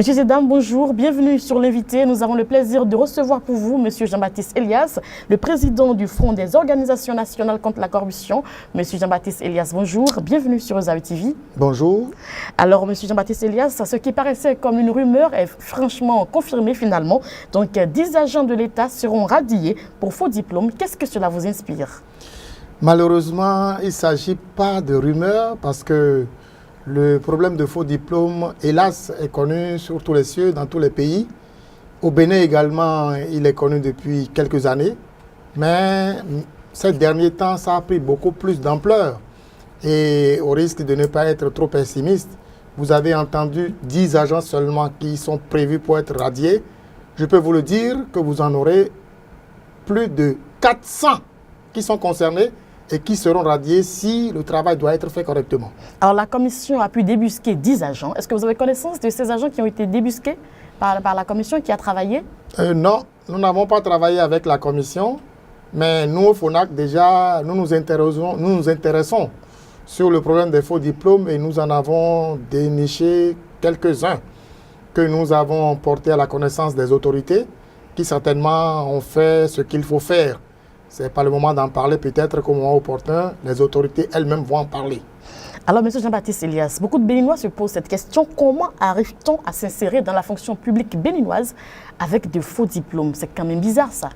Messieurs et dames, bonjour, bienvenue sur l'invité. Nous avons le plaisir de recevoir pour vous Monsieur Jean-Baptiste Elias, le président du Front des organisations nationales contre la corruption. Monsieur Jean-Baptiste Elias, bonjour, bienvenue sur Osawe TV. Bonjour. Alors, Monsieur Jean-Baptiste Elias, ce qui paraissait comme une rumeur est franchement confirmé finalement. Donc, 10 agents de l'État seront radiés pour faux diplômes. Qu'est-ce que cela vous inspire? Malheureusement, il ne s'agit pas de rumeur parce que le problème de faux diplômes, hélas, est connu sur tous les cieux, dans tous les pays. Au Bénin également, il est connu depuis quelques années. Mais ces derniers temps, ça a pris beaucoup plus d'ampleur. Et au risque de ne pas être trop pessimiste, vous avez entendu 10 agents seulement qui sont prévus pour être radiés. Je peux vous le dire que vous en aurez plus de 400 qui sont concernés et qui seront radiés si le travail doit être fait correctement. Alors la commission a pu débusquer 10 agents. Est-ce que vous avez connaissance de ces agents qui ont été débusqués par la commission qui a travaillé? Non, nous n'avons pas travaillé avec la commission, mais nous au FONAC déjà, nous nous intéressons sur le problème des faux diplômes et nous en avons déniché quelques-uns que nous avons portés à la connaissance des autorités qui certainement ont fait ce qu'il faut faire. Ce n'est pas le moment d'en parler, peut-être qu'au moment opportun, les autorités elles-mêmes vont en parler. Alors, M. Jean-Baptiste Elias, beaucoup de Béninois se posent cette question. Comment arrive-t-on à s'insérer dans la fonction publique béninoise avec de faux diplômes? C'est quand même bizarre, ça.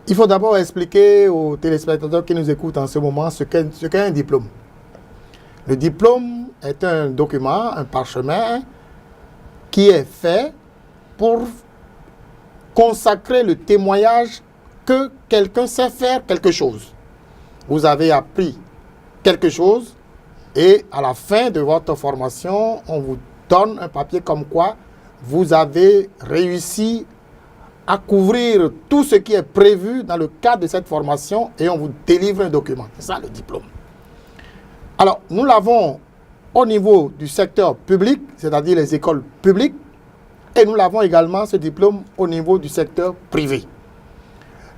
Il faut d'abord expliquer aux téléspectateurs qui nous écoutent en ce moment ce qu'est un diplôme. Le diplôme est un document, un parchemin qui est fait pour consacrer le témoignage que quelqu'un sait faire quelque chose. Vous avez appris quelque chose et à la fin de votre formation, on vous donne un papier comme quoi vous avez réussi à couvrir tout ce qui est prévu dans le cadre de cette formation et on vous délivre un document. C'est ça le diplôme. Alors, nous l'avons au niveau du secteur public, c'est-à-dire les écoles publiques, et nous l'avons également, ce diplôme, au niveau du secteur privé.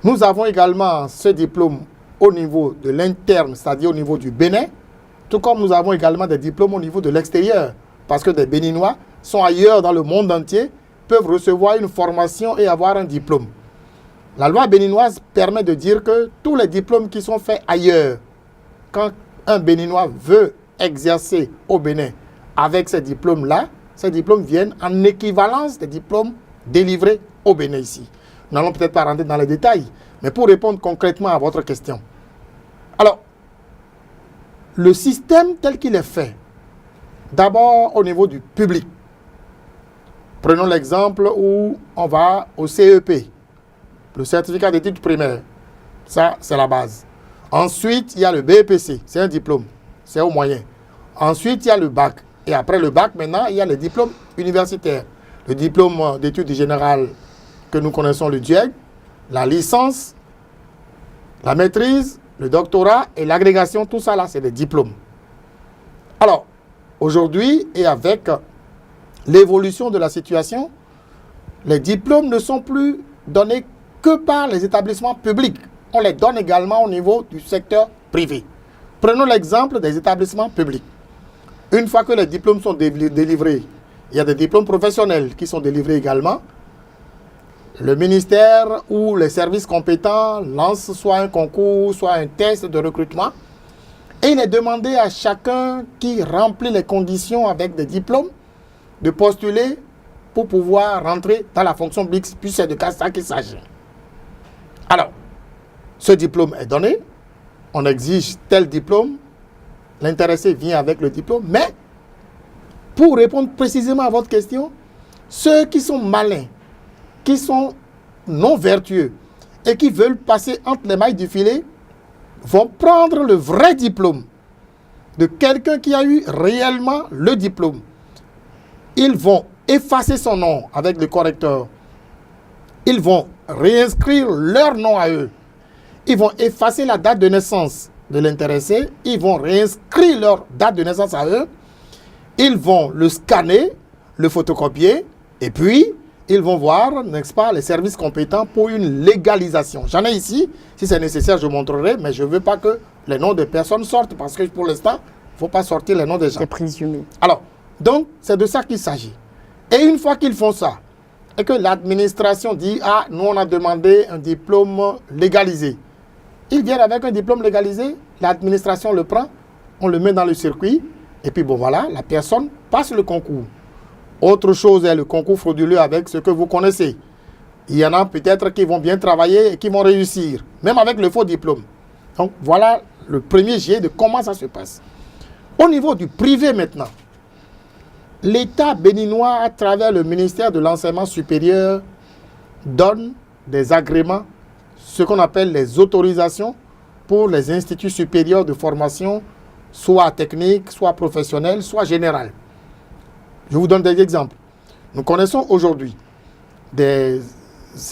Nous avons également ce diplôme au niveau de l'interne, c'est-à-dire au niveau du Bénin, tout comme nous avons également des diplômes au niveau de l'extérieur, parce que des Béninois sont ailleurs dans le monde entier, peuvent recevoir une formation et avoir un diplôme. La loi béninoise permet de dire que tous les diplômes qui sont faits ailleurs, quand un Béninois veut exercer au Bénin avec ces diplômes-là, ces diplômes viennent en équivalence des diplômes délivrés au Bénin ici. Nous n'allons peut-être pas rentrer dans les détails, mais pour répondre concrètement à votre question. Alors, le système tel qu'il est fait, d'abord au niveau du public. Prenons l'exemple où on va au CEP, le certificat d'études primaires. Ça, c'est la base. Ensuite, il y a le BEPC, c'est un diplôme, c'est au moyen. Ensuite, il y a le bac. Et après le bac, maintenant, il y a les diplômes universitaires. Le diplôme d'études générales que nous connaissons, le DUEG, la licence, la maîtrise, le doctorat et l'agrégation, tout ça là, c'est des diplômes. Alors, aujourd'hui, et avec l'évolution de la situation, les diplômes ne sont plus donnés que par les établissements publics. On les donne également au niveau du secteur privé. Prenons l'exemple des établissements publics. Une fois que les diplômes sont délivrés, il y a des diplômes professionnels qui sont délivrés également. Le ministère ou les services compétents lancent soit un concours, soit un test de recrutement. Et il est demandé à chacun qui remplit les conditions avec des diplômes de postuler pour pouvoir rentrer dans la fonction publique, puis c'est de ça qu'il s'agit. Alors, ce diplôme est donné, on exige tel diplôme, l'intéressé vient avec le diplôme, mais pour répondre précisément à votre question, ceux qui sont malins, qui sont non vertueux et qui veulent passer entre les mailles du filet vont prendre le vrai diplôme de quelqu'un qui a eu réellement le diplôme. Ils vont effacer son nom avec le correcteur. Ils vont réinscrire leur nom à eux. Ils vont effacer la date de naissance de l'intéressé. Ils vont réinscrire leur date de naissance à eux. Ils vont le scanner, le photocopier et puis ils vont voir, n'est-ce pas, les services compétents pour une légalisation. J'en ai ici, si c'est nécessaire, je montrerai, mais je ne veux pas que les noms des personnes sortent parce que pour l'instant, il ne faut pas sortir les noms des gens. C'est présumé. Alors, donc, c'est de ça qu'il s'agit. Et une fois qu'ils font ça, et que l'administration dit, ah, nous on a demandé un diplôme légalisé. Ils viennent avec un diplôme légalisé, l'administration le prend, on le met dans le circuit, et puis bon voilà, la personne passe le concours. Autre chose est le concours frauduleux avec ce que vous connaissez. Il y en a peut-être qui vont bien travailler et qui vont réussir, même avec le faux diplôme. Donc voilà le premier jet de comment ça se passe. Au niveau du privé maintenant, l'État béninois, à travers le ministère de l'Enseignement supérieur, donne des agréments, ce qu'on appelle les autorisations pour les instituts supérieurs de formation, soit techniques, soit professionnels, soit générales. Je vous donne des exemples. Nous connaissons aujourd'hui des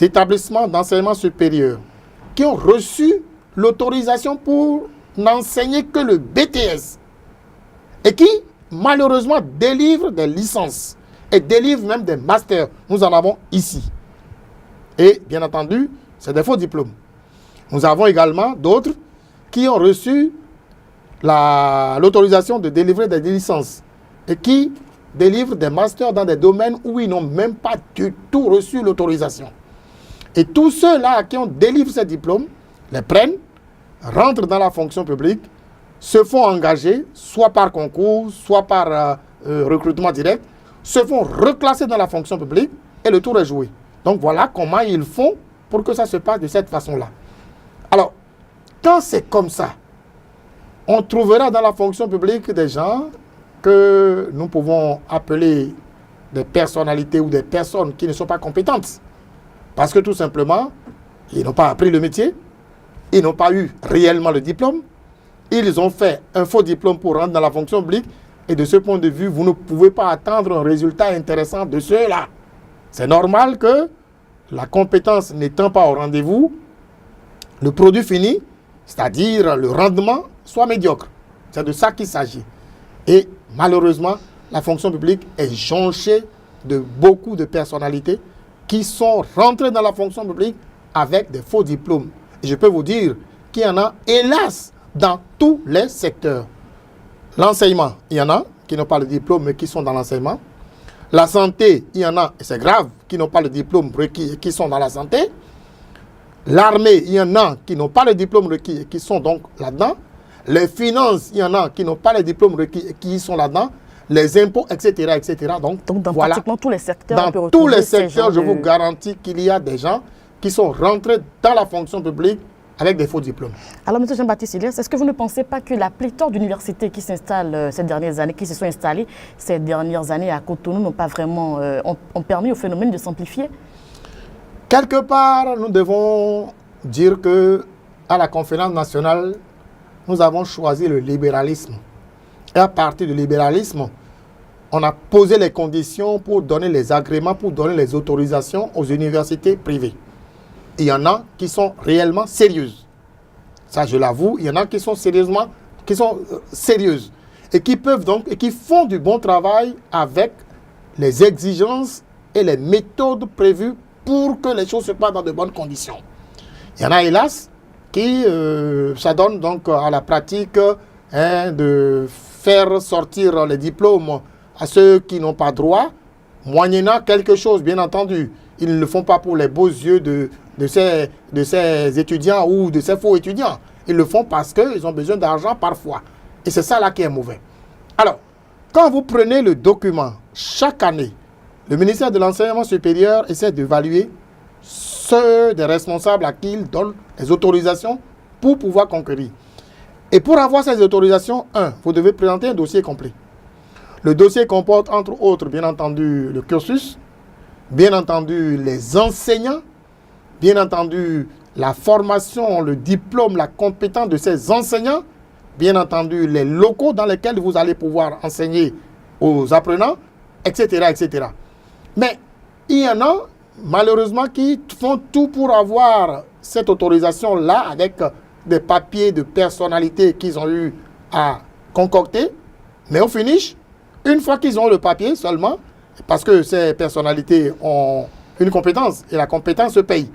établissements d'enseignement supérieur qui ont reçu l'autorisation pour n'enseigner que le BTS et qui, malheureusement, délivrent des licences et délivrent même des masters. Nous en avons ici. Et, bien entendu, c'est des faux diplômes. Nous avons également d'autres qui ont reçu l'autorisation de délivrer des licences et qui délivrent des masters dans des domaines où ils n'ont même pas du tout reçu l'autorisation. Et tous ceux-là qui ont délivré ces diplômes, les prennent, rentrent dans la fonction publique, se font engager, soit par concours, soit par recrutement direct, se font reclasser dans la fonction publique et le tour est joué. Donc voilà comment ils font pour que ça se passe de cette façon-là. Alors, quand c'est comme ça, on trouvera dans la fonction publique des gens que nous pouvons appeler des personnalités ou des personnes qui ne sont pas compétentes. Parce que tout simplement, ils n'ont pas appris le métier, ils n'ont pas eu réellement le diplôme, ils ont fait un faux diplôme pour rentrer dans la fonction publique et de ce point de vue, vous ne pouvez pas attendre un résultat intéressant de ceux-là. C'est normal que la compétence n'étant pas au rendez-vous, le produit fini, c'est-à-dire le rendement, soit médiocre. C'est de ça qu'il s'agit. Et malheureusement, la fonction publique est jonchée de beaucoup de personnalités qui sont rentrées dans la fonction publique avec des faux diplômes. Et je peux vous dire qu'il y en a, hélas, dans tous les secteurs. L'enseignement, il y en a qui n'ont pas le diplôme mais qui sont dans l'enseignement. La santé, il y en a, et c'est grave, qui n'ont pas le diplôme requis et qui sont dans la santé. L'armée, il y en a qui n'ont pas le diplôme requis et qui sont donc là-dedans. Les finances, il y en a qui n'ont pas les diplômes requis et qui sont là-dedans. Les impôts, etc., etc. Donc dans voilà. pratiquement tous les secteurs. Dans tous les secteurs, je vous garantis qu'il y a des gens qui sont rentrés dans la fonction publique avec des faux diplômes. Alors, M. Jean-Baptiste Elias, est-ce que vous ne pensez pas que la pléthore d'universités qui s'installent ces dernières années, qui se sont installées ces dernières années à Cotonou, n'ont pas vraiment ont permis au phénomène de s'amplifier? Quelque part, nous devons dire que à la conférence nationale, nous avons choisi le libéralisme. Et à partir du libéralisme, on a posé les conditions pour donner les agréments, pour donner les autorisations aux universités privées. Il y en a qui sont réellement sérieuses. Ça, je l'avoue, il y en a qui sont sérieuses et qui peuvent donc et qui font du bon travail avec les exigences et les méthodes prévues pour que les choses se passent dans de bonnes conditions. Il y en a, hélas, qui s'adonnent donc à la pratique de faire sortir les diplômes à ceux qui n'ont pas droit, moyennant quelque chose, bien entendu. Ils ne le font pas pour les beaux yeux de ces étudiants ou de ces faux étudiants. Ils le font parce qu'ils ont besoin d'argent parfois. Et c'est ça là qui est mauvais. Alors, quand vous prenez le document, chaque année, le ministère de l'Enseignement supérieur essaie d'évaluer ceux des responsables à qui il donne les autorisations pour pouvoir conquérir. Et pour avoir ces autorisations, vous devez présenter un dossier complet. Le dossier comporte, entre autres, bien entendu, le cursus, bien entendu, les enseignants, bien entendu, la formation, le diplôme, la compétence de ces enseignants, bien entendu, les locaux dans lesquels vous allez pouvoir enseigner aux apprenants, etc., etc. Mais il y en a, malheureusement, qui font tout pour avoir cette autorisation-là avec des papiers de personnalité qu'ils ont eu à concocter. Mais au finish, une fois qu'ils ont le papier seulement, parce que ces personnalités ont une compétence et la compétence se paye.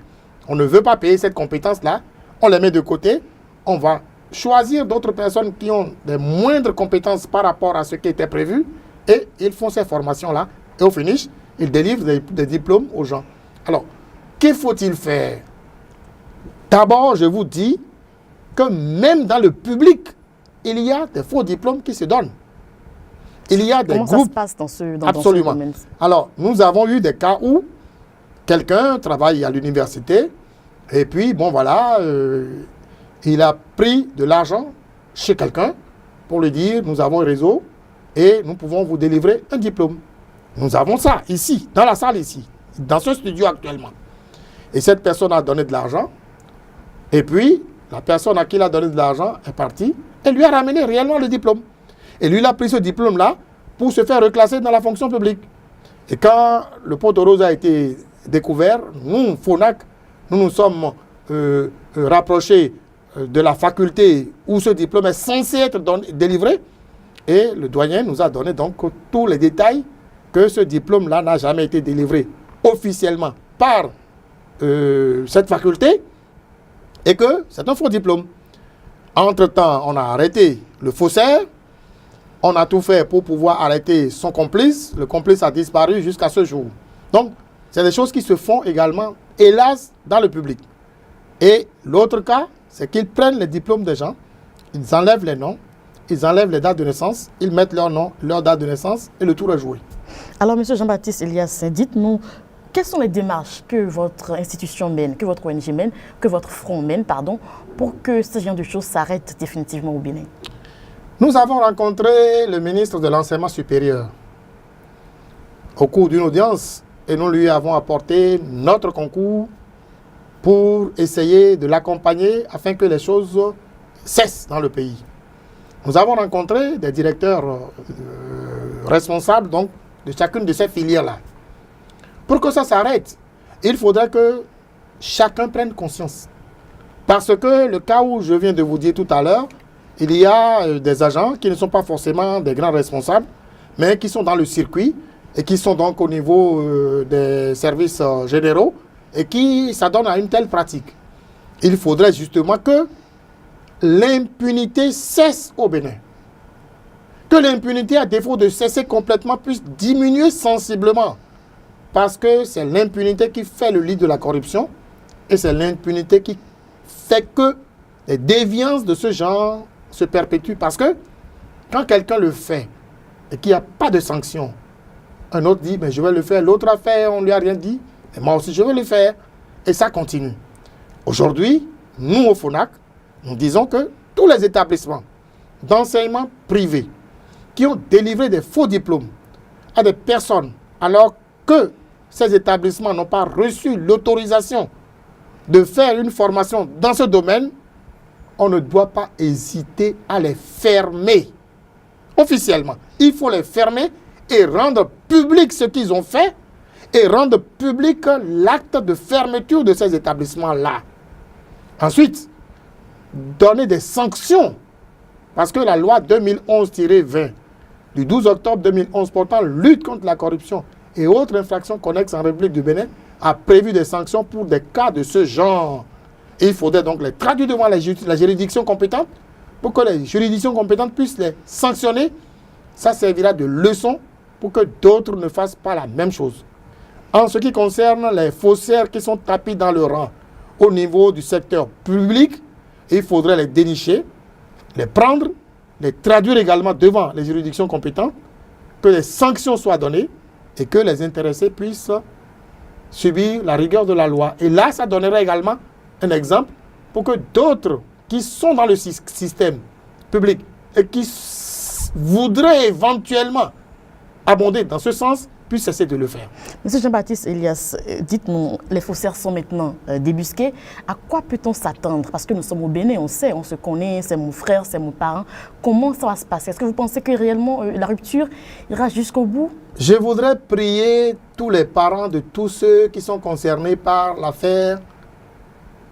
On ne veut pas payer cette compétence-là, on les met de côté, on va choisir d'autres personnes qui ont des moindres compétences par rapport à ce qui était prévu et ils font ces formations-là. Et au finish, ils délivrent des diplômes aux gens. Alors, qu'il faut-il faire? D'abord, je vous dis que même dans le public, il y a des faux diplômes qui se donnent. Il y a des Comment groupes. ça se passe dans ce Absolument. domaine? Alors, nous avons eu des cas où quelqu'un travaille à l'université et puis, bon, voilà, il a pris de l'argent chez quelqu'un pour lui dire, nous avons un réseau et nous pouvons vous délivrer un diplôme. Nous avons ça ici, dans la salle ici, dans ce studio actuellement. Et cette personne a donné de l'argent et puis, la personne à qui il a donné de l'argent est partie et lui a ramené réellement le diplôme. Et lui, il a pris ce diplôme-là pour se faire reclasser dans la fonction publique. Et quand le pot de rose a été découvert, nous, FONAC, nous nous sommes rapprochés de la faculté où ce diplôme est censé être délivré. Et le doyen nous a donné donc tous les détails que ce diplôme-là n'a jamais été délivré officiellement par cette faculté et que c'est un faux diplôme. Entre-temps, on a arrêté le faussaire. On a tout fait pour pouvoir arrêter son complice. Le complice a disparu jusqu'à ce jour. Donc, c'est des choses qui se font également, hélas, dans le public. Et l'autre cas, c'est qu'ils prennent les diplômes des gens, ils enlèvent les noms, ils enlèvent les dates de naissance, ils mettent leur nom, leur date de naissance et le tour est joué. Alors, M. Jean-Baptiste Elias, dites-nous, quelles sont les démarches que votre institution mène, que votre ONG mène, que votre front mène, pardon, pour que ce genre de choses s'arrêtent définitivement au Bénin? Nous avons rencontré le ministre de l'Enseignement supérieur au cours d'une audience et nous lui avons apporté notre concours pour essayer de l'accompagner afin que les choses cessent dans le pays. Nous avons rencontré des directeurs responsables donc, de chacune de ces filières-là. Pour que ça s'arrête, il faudrait que chacun prenne conscience. Parce que le cas où je viens de vous dire tout à l'heure, il y a des agents qui ne sont pas forcément des grands responsables, mais qui sont dans le circuit et qui sont donc au niveau des services généraux et qui s'adonnent à une telle pratique. Il faudrait justement que l'impunité cesse au Bénin. Que l'impunité, à défaut de cesser complètement, puisse diminuer sensiblement. Parce que c'est l'impunité qui fait le lit de la corruption et c'est l'impunité qui fait que les déviances de ce genre se perpétue parce que quand quelqu'un le fait et qu'il n'y a pas de sanction, un autre dit, mais je vais le faire, l'autre a fait, on ne lui a rien dit, mais moi aussi je vais le faire. Et ça continue. Aujourd'hui, nous au FONAC, nous disons que tous les établissements d'enseignement privé qui ont délivré des faux diplômes à des personnes alors que ces établissements n'ont pas reçu l'autorisation de faire une formation dans ce domaine, on ne doit pas hésiter à les fermer officiellement. Il faut les fermer et rendre public ce qu'ils ont fait et rendre public l'acte de fermeture de ces établissements-là. Ensuite, donner des sanctions parce que la loi 2011-20 du 12 octobre 2011 portant lutte contre la corruption et autres infractions connexes en République du Bénin a prévu des sanctions pour des cas de ce genre. Et il faudrait donc les traduire devant la juridiction compétente pour que les juridictions compétentes puissent les sanctionner. Ça servira de leçon pour que d'autres ne fassent pas la même chose. En ce qui concerne les faussaires qui sont tapis dans le rang au niveau du secteur public, il faudrait les dénicher, les prendre, les traduire également devant les juridictions compétentes, que les sanctions soient données et que les intéressés puissent subir la rigueur de la loi. Et là, ça donnerait également un exemple pour que d'autres qui sont dans le système public et qui voudraient éventuellement abonder dans ce sens puissent cesser de le faire. Monsieur Jean-Baptiste Elias, dites-nous, les faussaires sont maintenant débusqués. À quoi peut-on s'attendre? Parce que nous sommes au Bénin, on sait, on se connaît, c'est mon frère, c'est mon parent. Comment ça va se passer? Est-ce que vous pensez que réellement la rupture ira jusqu'au bout? Je voudrais prier tous les parents de tous ceux qui sont concernés par l'affaire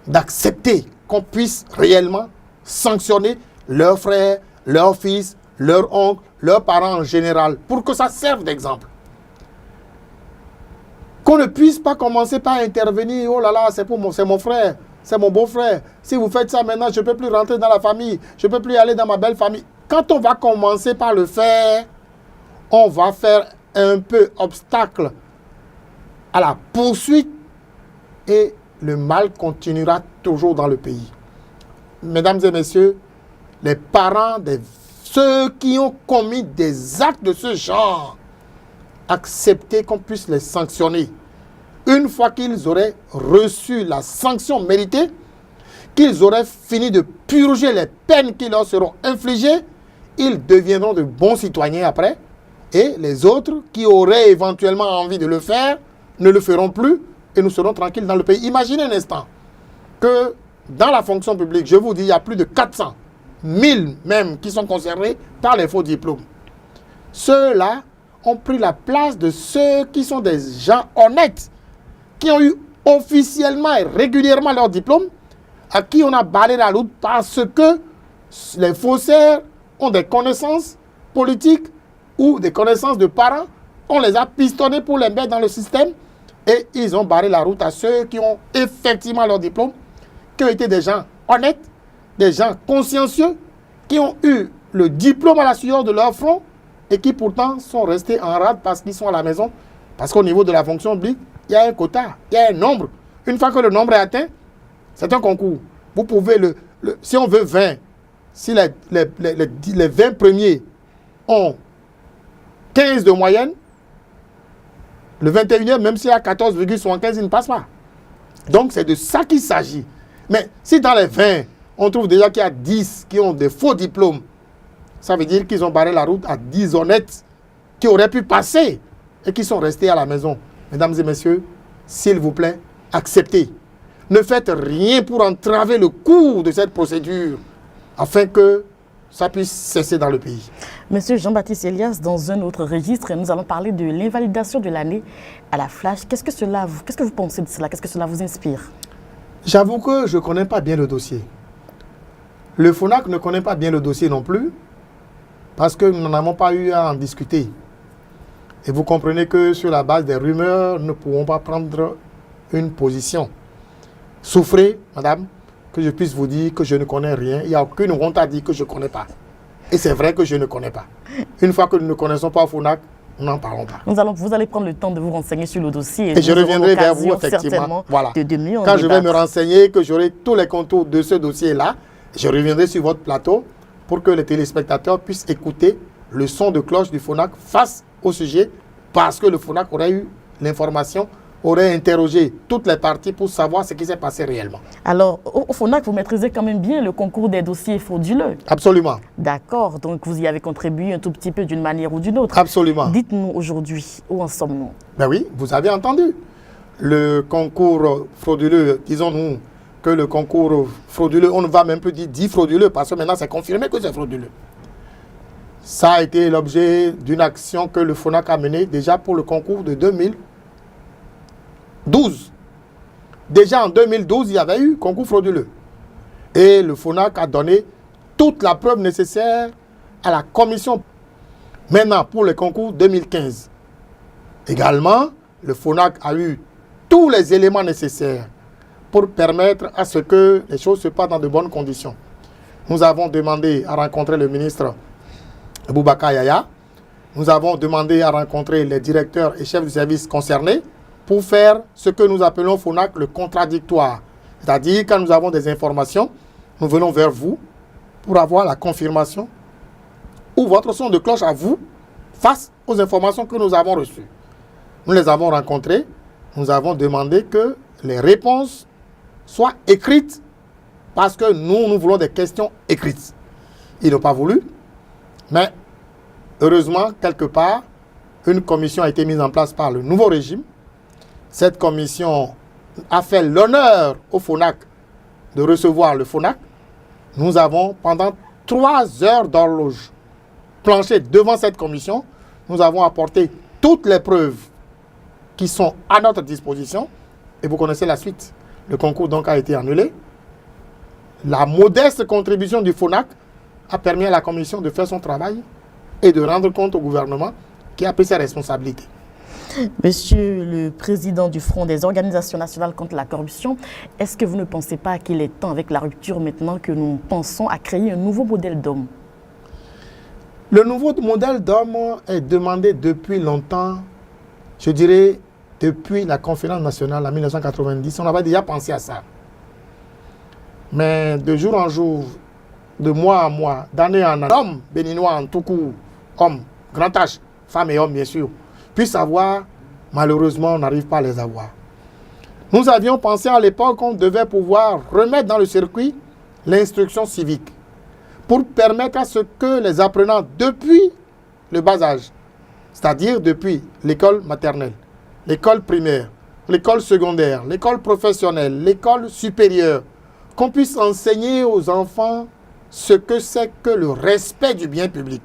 d'accepter qu'on puisse réellement sanctionner leurs frères, leurs fils, leurs oncles, leurs parents en général, pour que ça serve d'exemple. Qu'on ne puisse pas commencer par intervenir, oh là là, c'est mon frère, c'est mon beau-frère. Si vous faites ça maintenant, je ne peux plus rentrer dans la famille, je ne peux plus aller dans ma belle famille. Quand on va commencer par le faire, on va faire un peu obstacle à la poursuite et le mal continuera toujours dans le pays. Mesdames et messieurs, les parents de ceux qui ont commis des actes de ce genre, acceptez qu'on puisse les sanctionner. Une fois qu'ils auraient reçu la sanction méritée, qu'ils auraient fini de purger les peines qui leur seront infligées, ils deviendront de bons citoyens après. Et les autres qui auraient éventuellement envie de le faire ne le feront plus et nous serons tranquilles dans le pays. Imaginez un instant que dans la fonction publique, je vous dis, il y a plus de 400, 1000 même qui sont concernés par les faux diplômes. Ceux-là ont pris la place de ceux qui sont des gens honnêtes, qui ont eu officiellement et régulièrement leur diplôme, à qui on a balayé la route parce que les faussaires ont des connaissances politiques ou des connaissances de parents, on les a pistonnés pour les mettre dans le système et ils ont barré la route à ceux qui ont effectivement leur diplôme, qui ont été des gens honnêtes, des gens consciencieux, qui ont eu le diplôme à la sueur de leur front et qui pourtant sont restés en rade parce qu'ils sont à la maison. Parce qu'au niveau de la fonction publique, il y a un quota, il y a un nombre. Une fois que le nombre est atteint, c'est un concours. Vous pouvez si on veut 20, si les 20 premiers ont 15 de moyenne, le 21e, même s'il y a 14,75, il ne passe pas. Donc c'est de ça qu'il s'agit. Mais si dans les 20, on trouve déjà qu'il y a 10 qui ont des faux diplômes, ça veut dire qu'ils ont barré la route à 10 honnêtes qui auraient pu passer et qui sont restés à la maison. Mesdames et messieurs, s'il vous plaît, acceptez. Ne faites rien pour entraver le cours de cette procédure afin que ça puisse cesser dans le pays. Monsieur Jean-Baptiste Elias, dans un autre registre, nous allons parler de l'invalidation de l'année à la flash. Qu'est-ce que vous pensez de cela? Qu'est-ce que cela vous inspire? J'avoue que je ne connais pas bien le dossier. Le FONAC ne connaît pas bien le dossier non plus, parce que nous n'en avons pas eu à en discuter. Et vous comprenez que sur la base des rumeurs, nous ne pouvons pas prendre une position. Souffrez, madame, que je puisse vous dire que je ne connais rien. Il n'y a aucune honte à dire que je ne connais pas. Et c'est vrai que je ne connais pas. Une fois que nous ne connaissons pas FONAC, nous n'en parlons pas. Vous allez prendre le temps de vous renseigner sur le dossier. Et je reviendrai vers vous, effectivement. Voilà. Quand je vais me renseigner, que j'aurai tous les contours de ce dossier-là, je reviendrai sur votre plateau pour que les téléspectateurs puissent écouter le son de cloche du FONAC face au sujet, parce que le FONAC aurait eu l'information, aurait interrogé toutes les parties pour savoir ce qui s'est passé réellement. Alors, au FONAC, vous maîtrisez quand même bien le concours des dossiers frauduleux. Absolument. D'accord, donc vous y avez contribué un tout petit peu d'une manière ou d'une autre. Absolument. Dites-nous aujourd'hui, où en sommes-nous? Ben oui, vous avez entendu. Le concours frauduleux, disons-nous que le concours frauduleux, on ne va même plus dire dit frauduleux, parce que maintenant c'est confirmé que c'est frauduleux. Ça a été l'objet d'une action que le FONAC a menée déjà pour le concours de 2012. Déjà en 2012, il y avait eu concours frauduleux. Et le FONAC a donné toute la preuve nécessaire à la commission. Maintenant, pour le concours 2015, également, le FONAC a eu tous les éléments nécessaires pour permettre à ce que les choses se passent dans de bonnes conditions. Nous avons demandé à rencontrer le ministre Boubacar Yaya. Nous avons demandé à rencontrer les directeurs et chefs de service concernés pour faire ce que nous appelons FONAC le contradictoire. C'est-à-dire, quand nous avons des informations, nous venons vers vous pour avoir la confirmation ou votre son de cloche à vous face aux informations que nous avons reçues. Nous les avons rencontrés. Nous avons demandé que les réponses soient écrites parce que nous voulons des questions écrites. Ils n'ont pas voulu, mais heureusement, quelque part, une commission a été mise en place par le nouveau régime. Cette commission a fait l'honneur au FONAC de recevoir le FONAC. Nous avons, pendant 3 heures d'horloge, planché devant cette commission. Nous avons apporté toutes les preuves qui sont à notre disposition. Et vous connaissez la suite. Le concours donc a été annulé. La modeste contribution du FONAC a permis à la commission de faire son travail et de rendre compte au gouvernement qui a pris ses responsabilités. Monsieur le président du Front des organisations nationales contre la corruption, est-ce que vous ne pensez pas qu'il est temps, avec la rupture maintenant, que nous pensons à créer un nouveau modèle d'homme? Le nouveau modèle d'homme est demandé depuis longtemps, je dirais depuis la conférence nationale en 1990, on avait déjà pensé à ça. Mais de jour en jour, de mois en mois, d'année en année, hommes béninois en tout coup, hommes, grand âge, femmes et hommes bien sûr, puissent avoir, malheureusement on n'arrive pas à les avoir. Nous avions pensé à l'époque qu'on devait pouvoir remettre dans le circuit l'instruction civique pour permettre à ce que les apprenants depuis le bas âge, c'est-à-dire depuis l'école maternelle, l'école primaire, l'école secondaire, l'école professionnelle, l'école supérieure, qu'on puisse enseigner aux enfants ce que c'est que le respect du bien public,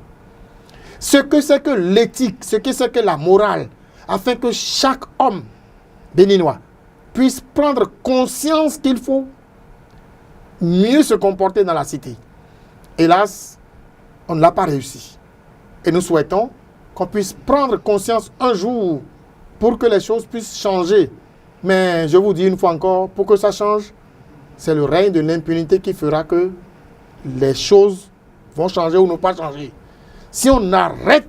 ce que c'est que l'éthique, ce que c'est que la morale, afin que chaque homme béninois puisse prendre conscience qu'il faut mieux se comporter dans la cité. Hélas, on ne l'a pas réussi. Et nous souhaitons qu'on puisse prendre conscience un jour pour que les choses puissent changer. Mais je vous dis une fois encore, pour que ça change, c'est le règne de l'impunité qui fera que les choses vont changer ou ne pas changer. Si on arrête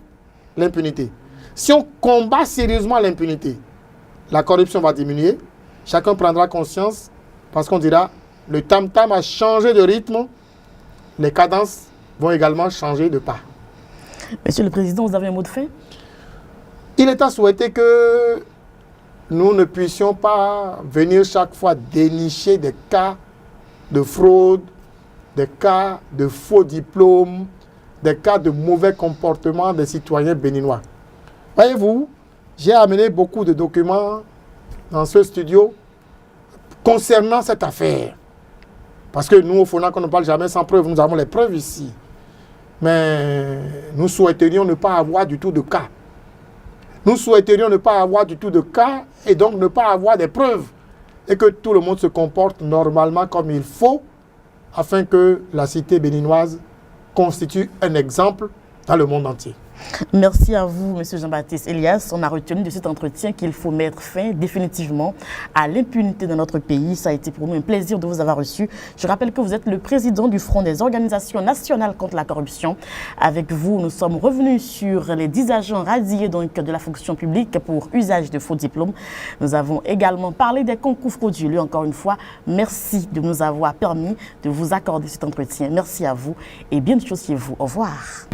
l'impunité, si on combat sérieusement l'impunité, la corruption va diminuer, chacun prendra conscience parce qu'on dira le tam-tam a changé de rythme, les cadences vont également changer de pas. Monsieur le Président, vous avez un mot de fin? Il est à souhaiter que nous ne puissions pas venir chaque fois dénicher des cas de fraude, des cas de faux diplômes, des cas de mauvais comportement des citoyens béninois. Voyez-vous, j'ai amené beaucoup de documents dans ce studio concernant cette affaire. Parce que nous, au FONAC, on ne parle jamais sans preuve. Nous avons les preuves ici. Mais nous souhaiterions ne pas avoir du tout de cas. Nous souhaiterions ne pas avoir du tout de cas et donc ne pas avoir des preuves. Et que tout le monde se comporte normalement comme il faut afin que la cité béninoise constitue un exemple dans le monde entier. Merci à vous, Monsieur Jean-Baptiste Elias. On a retenu de cet entretien qu'il faut mettre fin définitivement à l'impunité dans notre pays. Ça a été pour nous un plaisir de vous avoir reçu. Je rappelle que vous êtes le président du Front des organisations nationales contre la corruption. Avec vous, nous sommes revenus sur les 10 agents radiés donc, de la fonction publique pour usage de faux diplômes. Nous avons également parlé des concours frauduleux. Encore une fois, merci de nous avoir permis de vous accorder cet entretien. Merci à vous et bien de choses chez vous. Au revoir.